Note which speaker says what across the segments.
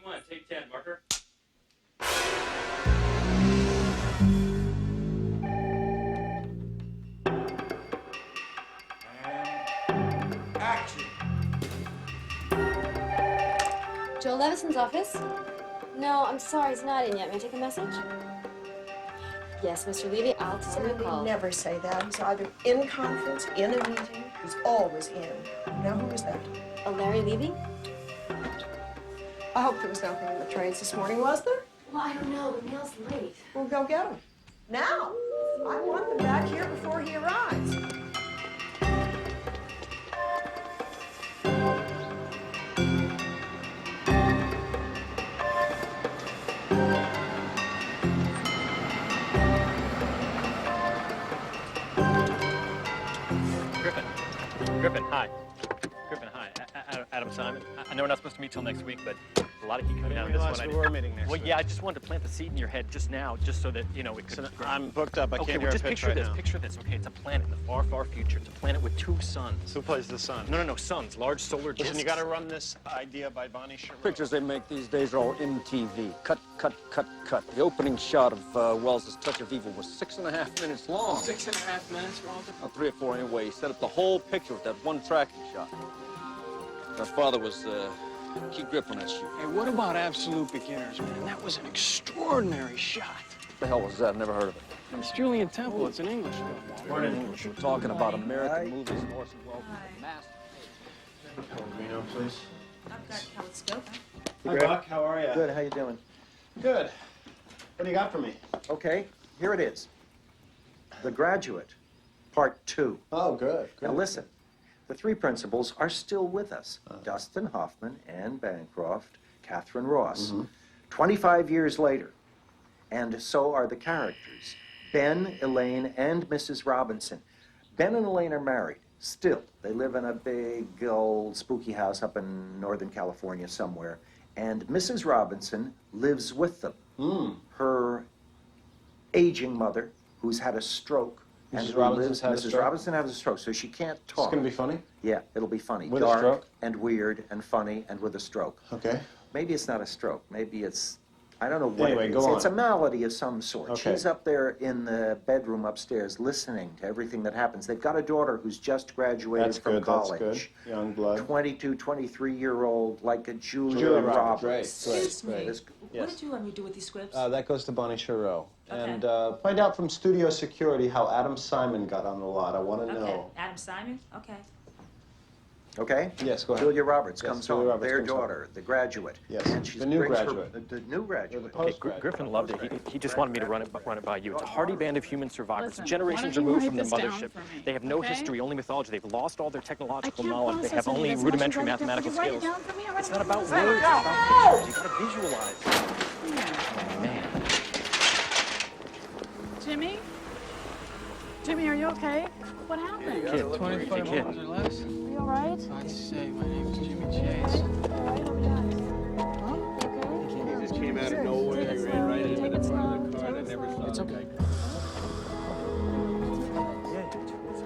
Speaker 1: 1, take 10, marker.
Speaker 2: And action.
Speaker 3: Joel Levison's office? No, I'm sorry, he's not in yet. May I take a message? Yes, Mr. Levy, I'll tell him to call.
Speaker 4: They never say that. He's either in conference, in a meeting. He's always in. Now, who is that?
Speaker 3: Oh, Larry Levy?
Speaker 4: I hope there was nothing in the trains this morning, was there?
Speaker 3: Well, I don't know, but Neil's late.
Speaker 4: We'll go get him. Now. I want them back here before he arrives.
Speaker 1: Griffin, hi. Griffin, hi. Adam Simon. I know we're not supposed to meet till next week, but a lot of heat coming out of this one.
Speaker 5: We were meeting next week.
Speaker 1: Yeah, I just wanted to plant the seed in your head just now, just so that, you know, it could...
Speaker 5: I'm booked up. I can't hear
Speaker 1: just
Speaker 5: a pitch
Speaker 1: picture
Speaker 5: right
Speaker 1: this.
Speaker 5: now.
Speaker 1: Picture this. Okay, it's a planet in the far, far future. It's a planet with 2 suns.
Speaker 5: Who plays the sun?
Speaker 1: No, suns. Large solar discs.
Speaker 5: Listen, you got to run this idea by Bonnie Sherrill.
Speaker 6: Pictures they make these days are all MTV. Cut, cut, cut, cut. The opening shot of Wells' Touch of Evil was 6.5 minutes long.
Speaker 2: 6.5 minutes, Walter?
Speaker 6: 3 or 4 anyway. He set up the whole picture with that one tracking shot. My father was key grip on that shoot.
Speaker 7: Hey, what about Absolute Beginners, man? That was an extraordinary shot.
Speaker 6: What the hell was that? Never heard of it.
Speaker 7: It's Julian Temple. It's an English film.
Speaker 6: We're in English. We're talking about American movies and Orson Welles.
Speaker 5: Pellegrino, please.
Speaker 8: I've got telescope.
Speaker 5: Hi, Buck. How are you?
Speaker 9: Good, how you doing?
Speaker 5: Good. What do you got for me?
Speaker 9: Okay, here it is. The Graduate, Part 2.
Speaker 5: Oh, good.
Speaker 9: Now listen, the 3 principals are still with us. Dustin Hoffman, Anne Bancroft, Catherine Ross. 25 years later. And so are the characters. Ben, Elaine, and Mrs. Robinson. Ben and Elaine are married. Still, they live in a big, old, spooky house up in Northern California somewhere. And Mrs. Robinson lives with them. Her aging mother, who's had a stroke.
Speaker 5: Mrs. Robinson's had a stroke?
Speaker 9: Mrs. Robinson has a stroke, so she can't talk.
Speaker 5: It's going to be funny?
Speaker 9: Yeah, it'll be funny.
Speaker 5: With a
Speaker 9: Dark
Speaker 5: stroke?
Speaker 9: and weird and funny and with a stroke.
Speaker 5: Okay.
Speaker 9: Maybe it's not a stroke. Maybe it's, I don't know what
Speaker 5: Anyway,
Speaker 9: it is.
Speaker 5: go on.
Speaker 9: It's a malady of some sort.
Speaker 5: Okay.
Speaker 9: She's up there in the bedroom upstairs listening to everything that happens. They've got a daughter who's just graduated
Speaker 5: That's
Speaker 9: from
Speaker 5: good,
Speaker 9: college.
Speaker 5: that's good. Young blood.
Speaker 9: 22, 23-year-old, like a Julia
Speaker 5: Julia
Speaker 9: Roberts.
Speaker 5: Roberts, great,
Speaker 8: Excuse me.
Speaker 9: This-
Speaker 8: What did you want me to do with these scripts?
Speaker 5: That goes to Bonnie Sherrill.
Speaker 8: Okay.
Speaker 5: And find out from studio security how Adam Simon got on the lot. I want to
Speaker 8: Okay.
Speaker 5: know.
Speaker 8: Adam Simon? Okay.
Speaker 9: Okay?
Speaker 5: Yes, go ahead.
Speaker 9: Julia Roberts
Speaker 5: Yes,
Speaker 9: comes
Speaker 5: Julia
Speaker 9: home,
Speaker 5: Roberts
Speaker 9: their
Speaker 5: comes home.
Speaker 9: daughter, the graduate.
Speaker 5: Yes,
Speaker 9: And she
Speaker 5: the new
Speaker 9: brings her-
Speaker 5: graduate.
Speaker 9: the new graduate.
Speaker 5: Or the post-grad.
Speaker 1: Griffin loved it. He just wanted me to run it by you. It's a hardy band of human survivors,
Speaker 10: Listen,
Speaker 1: generations
Speaker 10: why don't you
Speaker 1: removed from
Speaker 10: write
Speaker 1: the
Speaker 10: this down
Speaker 1: mothership.
Speaker 10: for me,
Speaker 1: They have no
Speaker 10: okay?
Speaker 1: history, only mythology. They've lost all their technological
Speaker 10: can't
Speaker 1: knowledge. They have
Speaker 10: process
Speaker 1: only
Speaker 10: any of this.
Speaker 1: rudimentary
Speaker 10: Why don't you
Speaker 1: mathematical
Speaker 10: write it
Speaker 1: skills.
Speaker 10: down for me? I
Speaker 1: It's
Speaker 10: write
Speaker 1: not
Speaker 10: it
Speaker 1: about
Speaker 10: down.
Speaker 1: words, it's about pictures. You gotta visualize. Oh, man.
Speaker 10: Jimmy, are you okay? What happened?
Speaker 1: Kid,
Speaker 7: 25
Speaker 1: kid.
Speaker 7: miles or less?
Speaker 10: Are you all right?
Speaker 7: I'd say my name is Jimmy Chase.
Speaker 10: All right, I'll be honest. Huh? Okay?
Speaker 11: He just came out of nowhere. He ran right into the front of the car and I never saw
Speaker 1: It's
Speaker 11: him.
Speaker 1: okay. Yeah, it's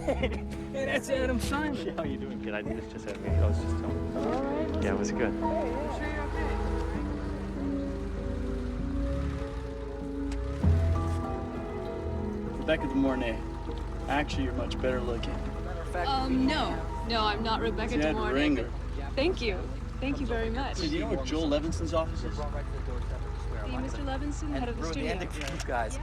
Speaker 1: okay.
Speaker 7: Hey, that's Adam Simon.
Speaker 1: Yeah, how you doing, kid? I just had me. I was just telling you.
Speaker 10: All right.
Speaker 1: Yeah, it was good.
Speaker 10: I'm sure you're okay.
Speaker 7: Rebecca De Mornay. Actually, you're much better looking.
Speaker 10: No, I'm not Rebecca De
Speaker 7: Jed
Speaker 10: Mornay.
Speaker 7: Ringer.
Speaker 10: Thank you. Thank you very much.
Speaker 7: Hey, do you know where Joel Levinson's office is?
Speaker 10: The Mr. Levinson, head of the
Speaker 12: Ruin the
Speaker 10: studio.
Speaker 12: ending for you guys,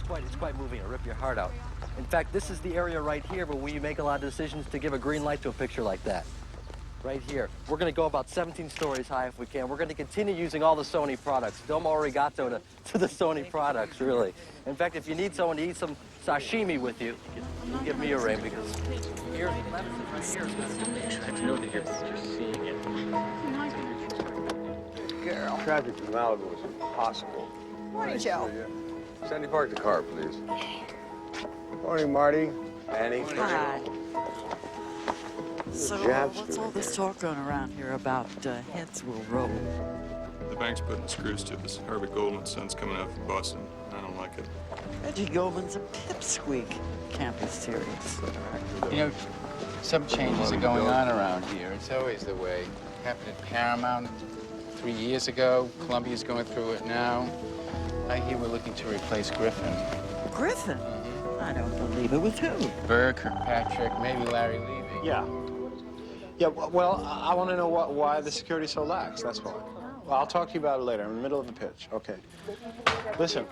Speaker 12: but it's quite moving. It'll rip your heart out. In fact, this is the area right here where we make a lot of decisions to give a green light to a picture like that. Right here. We're going to go about 17 stories high if we can. We're going to continue using all the Sony products. Domo arigato to the Sony products, really. In fact, if you need someone to eat some sashimi with you, you can give me a ring because here's Levinson right here.
Speaker 1: I have to know that you're seeing it.
Speaker 4: Girl.
Speaker 11: Traffic from Malibu was impossible.
Speaker 4: Morning, Joe.
Speaker 11: Sandy, park the car, please. Morning, Marty. Annie.
Speaker 8: Hi.
Speaker 11: So,
Speaker 8: what's all this talk going around here about heads will roll?
Speaker 13: The bank's putting screws to this. Herbert Goldman's son's coming out from Boston. I don't like it.
Speaker 8: Reggie Goldman's a pipsqueak. Can't be serious.
Speaker 7: You know, some changes are going on around here. It's always the way. Happened at Paramount,
Speaker 14: 3 years ago. Columbia's going through it now. I hear we're looking to replace Griffin.
Speaker 8: Griffin? I don't believe it. With who?
Speaker 14: Burr, Kirkpatrick, maybe Larry Levy.
Speaker 5: Yeah. Yeah, well, I want to know why the security's so lax, that's why. Well, I'll talk to you about it later. I'm in the middle of a pitch. Okay. Listen.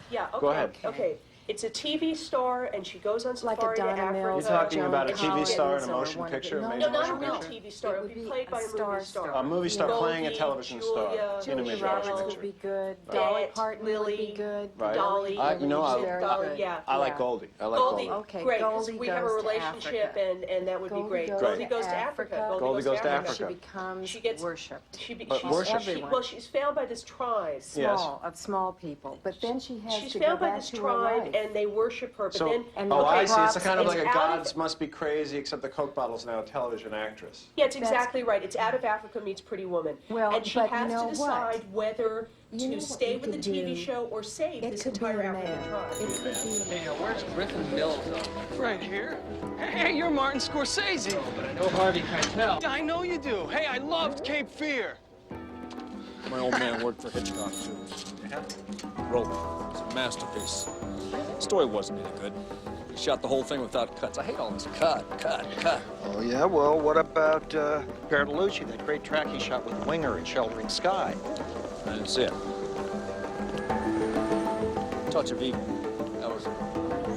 Speaker 4: Yeah, okay.
Speaker 5: Go ahead.
Speaker 4: Okay. It's a TV star, and she goes on safari to Africa.
Speaker 5: You're talking about a TV star in a motion picture?
Speaker 4: No, not a real TV star. It would be played by a movie star.
Speaker 5: A movie star playing a television star in a
Speaker 4: Julia
Speaker 5: motion
Speaker 4: Roberts
Speaker 5: picture.
Speaker 4: would be
Speaker 3: good.
Speaker 4: Dolly Parton would be good.
Speaker 5: Right.
Speaker 4: Dolly.
Speaker 3: Yeah.
Speaker 5: I like Goldie. I like
Speaker 4: Goldie.
Speaker 5: Goldie.
Speaker 3: Okay,
Speaker 4: Great,
Speaker 3: Goldie
Speaker 4: we have a
Speaker 3: goes to
Speaker 4: relationship, and that would be great. Goldie goes to Africa.
Speaker 5: Goldie goes to Africa.
Speaker 3: She becomes worshipped.
Speaker 4: Well, she's found by this tribe.
Speaker 3: Of small people. But then she has
Speaker 4: She's
Speaker 3: to
Speaker 4: found
Speaker 3: go
Speaker 4: by
Speaker 3: back
Speaker 4: this
Speaker 3: to her
Speaker 4: tribe,
Speaker 3: life.
Speaker 4: and they worship her. But
Speaker 5: So,
Speaker 4: then,
Speaker 5: I see. It's kind of like a
Speaker 4: out
Speaker 5: Gods Must Be Crazy, except the Coke bottle's now a television actress.
Speaker 4: Yeah, it's exactly right. It's Out of Africa meets Pretty Woman.
Speaker 3: Well,
Speaker 4: and she
Speaker 3: but
Speaker 4: has
Speaker 3: you know
Speaker 4: to decide
Speaker 3: what?
Speaker 4: whether
Speaker 3: You know
Speaker 4: to
Speaker 3: what
Speaker 4: stay
Speaker 3: you
Speaker 4: with the
Speaker 3: could
Speaker 4: TV
Speaker 3: do?
Speaker 4: show or save
Speaker 3: It
Speaker 4: this
Speaker 3: could be
Speaker 4: entire
Speaker 3: a
Speaker 4: African
Speaker 3: man.
Speaker 4: tribe.
Speaker 3: It could be
Speaker 12: Hey, where's Griffin Mills?
Speaker 7: Right here. Hey, you're Martin Scorsese.
Speaker 12: Oh, but I know Harvey Keitel.
Speaker 7: I know you do. Hey, I loved Cape Fear.
Speaker 6: My old man worked for Hitchcock, too. Yeah? Rope. It's a masterpiece. The story wasn't any good. He shot the whole thing without cuts. I hate all this cut.
Speaker 9: Oh, yeah? Well, what about Bertolucci, that great track he shot with Winger in Sheltering Sky?
Speaker 6: I didn't see it. Touch of Evil. That was,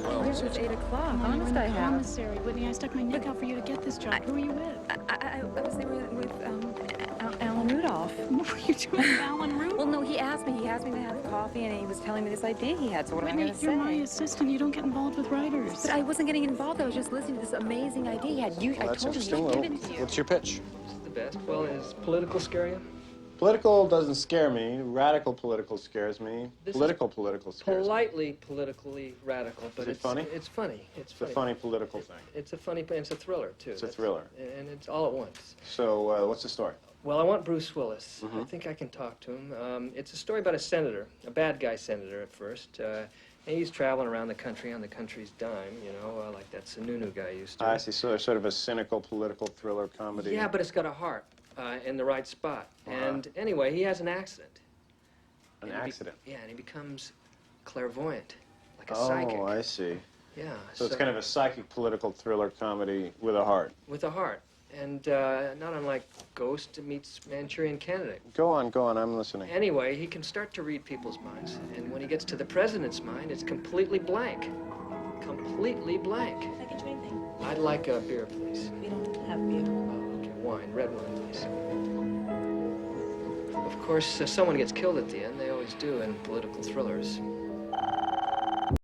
Speaker 6: well...
Speaker 10: This was 8 o'clock. Honest, I have. Commissary, Whitney, I stuck my neck out for you to get this job. Who are you with?
Speaker 15: I was there with
Speaker 10: Alan Rudolph. What were you doing with Alan Rudolph?
Speaker 15: Well, no, he asked me to have coffee, and he was telling me this idea he had, so what am I going to say?
Speaker 10: You're my assistant. You don't get involved with writers.
Speaker 15: But I wasn't getting involved. I was just listening to this amazing idea he had.
Speaker 5: Well, that's interesting. Well, what's your pitch?
Speaker 12: The best. Well, is political scare you?
Speaker 5: Political doesn't scare me. Radical political scares me. Political scares
Speaker 12: Politely, politically radical, but
Speaker 5: it's funny.
Speaker 12: It's funny. It's
Speaker 5: a funny political thing.
Speaker 12: It's a funny, it's a thriller too.
Speaker 5: It's a thriller.
Speaker 12: And it's all at once.
Speaker 5: So, what's the story?
Speaker 12: Well, I want Bruce Willis. I think I can talk to him. It's a story about a senator, a bad guy senator at first. And he's traveling around the country on the country's dime, you know, like that Sununu guy used to.
Speaker 5: I see. So sort of a cynical political thriller comedy.
Speaker 12: Yeah, but it's got a heart in the right spot. And anyway, he has an accident.
Speaker 5: An accident?
Speaker 12: Yeah, and he becomes clairvoyant, like a psychic.
Speaker 5: Oh, I see.
Speaker 12: Yeah.
Speaker 5: So it's kind of a psychic political thriller comedy with a heart.
Speaker 12: With a heart. And not unlike Ghost meets Manchurian Candidate.
Speaker 5: Go on, I'm listening.
Speaker 12: Anyway, he can start to read people's minds. And when he gets to the president's mind, it's completely blank. Completely blank.
Speaker 3: Can I get you anything?
Speaker 12: I'd like a beer, please.
Speaker 3: We don't have beer.
Speaker 12: Oh, okay, wine, red wine, please. Of course, someone gets killed at the end. They always do in political thrillers.